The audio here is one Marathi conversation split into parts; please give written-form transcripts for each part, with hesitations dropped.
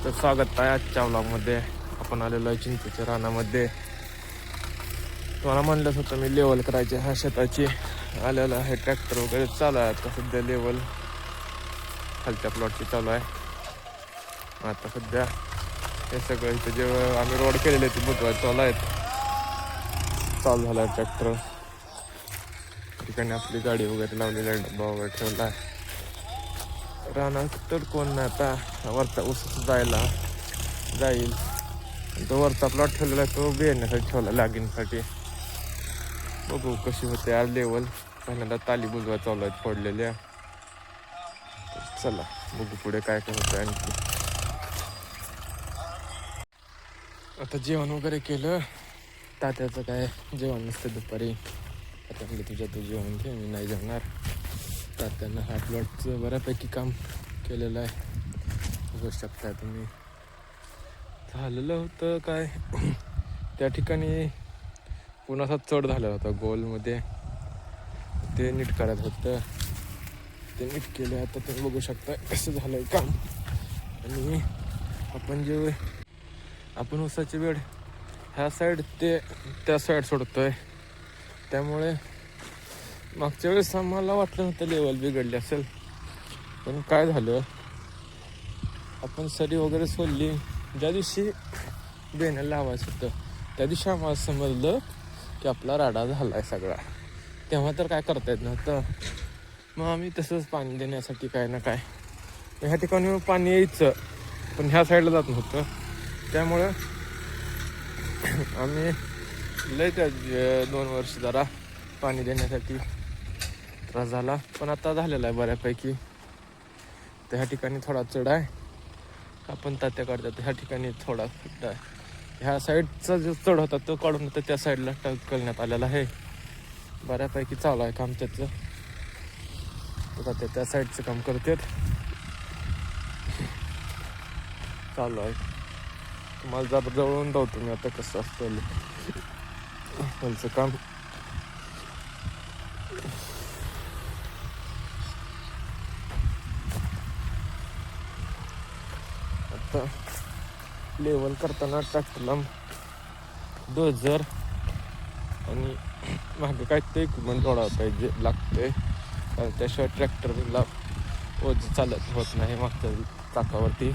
तर स्वागत आहे आजच्या व्लॉगमध्ये. आपण आलेलो आहे चिंचेच्या रानामध्ये. तुम्हाला म्हणलंच होतं मी लेवल करायची ह्या शेताची. आलेलं आहे ट्रॅक्टर वगैरे चालू आहे. आता सध्या लेवल खालच्या प्लॉटची चालू आहे. आता सध्या हे सगळं इथं जे आम्ही रोड केलेले ते बुधवार चालू आहेत. चालू झाला आहे ट्रॅक्टर. ठिकाणी आपली गाडी वगैरे लावलेली आहे, डब्बा वगैरे ठेवला आहे. रानात तर कोण नाही आता. वरचा ऊस जाईल. तो वरचा प्लॉट ठेवलेला आहे तो बियाण्यासाठी ठेवला लागीनसाठी. बघू कशी होते आज लेवल. पहिल्यांदा ताली बुजवा चालू आहेत पडलेल्या. चला बघू पुढे काय काय होतं आणखी. आता जेवण वगैरे केलं. तात्याचं काय जेवण नसतं दुपारी. आता म्हणजे तुझ्या तू जेवण घे, मी नाही जेवणार. तात्यानं हा प्लॉटचं बऱ्यापैकी काम केलेलं आहे, बघू शकता तुम्ही. झालेलं होतं काय त्या ठिकाणी पुन्हा असा चढ झाला होता गोलमध्ये. ते नीट करत होतं. ते नीट केलं. आता तुम्ही बघू शकता कसं झालं आहे काम. आणि आपण ऊसाची वेळ ह्या साईड ते त्या साईड सोडतोय. त्यामुळे मागच्या वेळेस आम्हाला वाटलं होतं लेवल बिघडली असेल, पण काय झालं, आपण सरी वगैरे सोडली. ज्या दिवशी बेण्याला लावायचं होतं त्या दिवशी आम्हाला समजलं की आपला राडा झाला आहे सगळा. तेव्हा तर काय करता येत नव्हतं. मग आम्ही तसंच पाणी देण्यासाठी काय ना काय ह्या ठिकाणी पाणी यायचं, पण ह्या साईडला जात नव्हतं. त्यामुळं आम्ही लय त्या 2 वर्ष जरा पाणी देण्यासाठी त्रास झाला. पण आता झालेला आहे बऱ्यापैकी. तर ह्या ठिकाणी थोडा चढ आहे. आपण तात्या काढतात ह्या ठिकाणी थोडा खड्डा आहे. ह्या साईडचा जो चढ होता तो काढून तर त्या साईडला करण्यात आलेला आहे. बऱ्यापैकी चालू आहे काम त्याचं. तात्या त्या साईडचं काम करतात. चालू आहे. तुम्हाला जरा जवळून धावतो मी आता कसं असतं त्यांचं काम. आता लेवल करताना ट्रॅक्टरला डोजर आणि मागे काय ते इक्विपमेंट जोडायला पाहिजे लागते, कारण त्याशिवाय ट्रॅक्टरला ओझ चालत होत नाही. मागच्या चाकावरती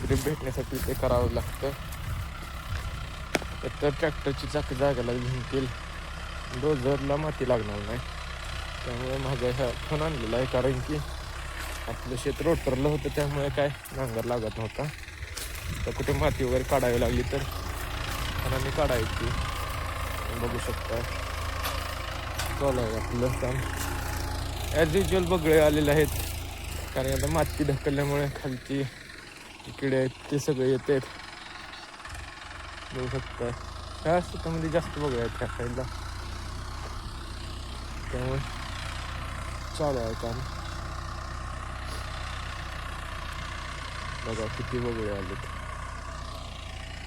ग्रीप भेटण्यासाठी ते करावं लागतं. तर ट्रॅक्टरची चाक जागाला घेतील, डोजरला माती लागणार नाही. त्यामुळे माझ्या ह्या फोन आणलेला आहे, कारण की आपलं शेत रोटरलं होतं त्यामुळे काय नांगर लागत नव्हता. तर कुठे माती वगैरे काढावी लागली तर आणि काढायची. बघू शकता चालू आहे आपलं काम. ॲज युजल बगळे आलेले आहेत, कारण आता माती ढकलल्यामुळे खालची किडे आहेत ते सगळे येतात. बघू शकता ह्या शेतामध्ये जास्त बगळे आहेत त्या साईडला. त्यामुळे चालू आहे काम. बघा किती बगळे आलेत.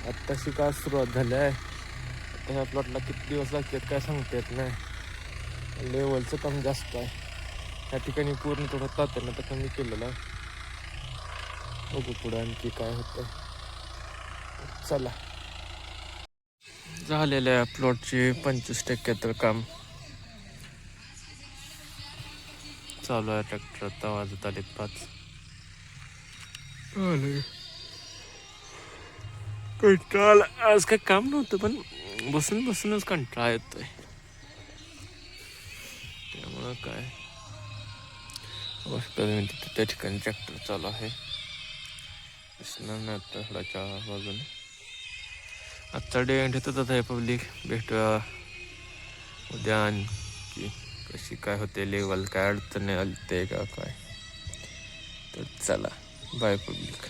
आत्ताशी का सुरुवात झाली आहे. आता ह्या प्लॉटला किती दिवस लागतात काय सांगता येत नाही. लेवलचं काम जास्त आहे ह्या ठिकाणी. पूर्ण थोडं तात्यानं तर कमी केलेलं आहे. बघू पुढे आणखी काय होतं. चला, झालेल्या प्लॉटची 25% तर काम चालू आहे. ट्रॅक्टर आता वाजत आले 5. कंटाळा आज काय काम नव्हतं, पण बसूनच कंटाळा येतोय. त्यामुळं काय तिथे त्या ठिकाणी ट्रॅक्टर चालू आहे. दिसणार नाही आता थोड्याच्या बाजूने. आजचा डे एंड होतं आता हे पब्लिक. भेटूया उद्या आणखी कशी काय होते लेवल, काय अडचण आली ते का काय. तर चला बाय पब्लिक.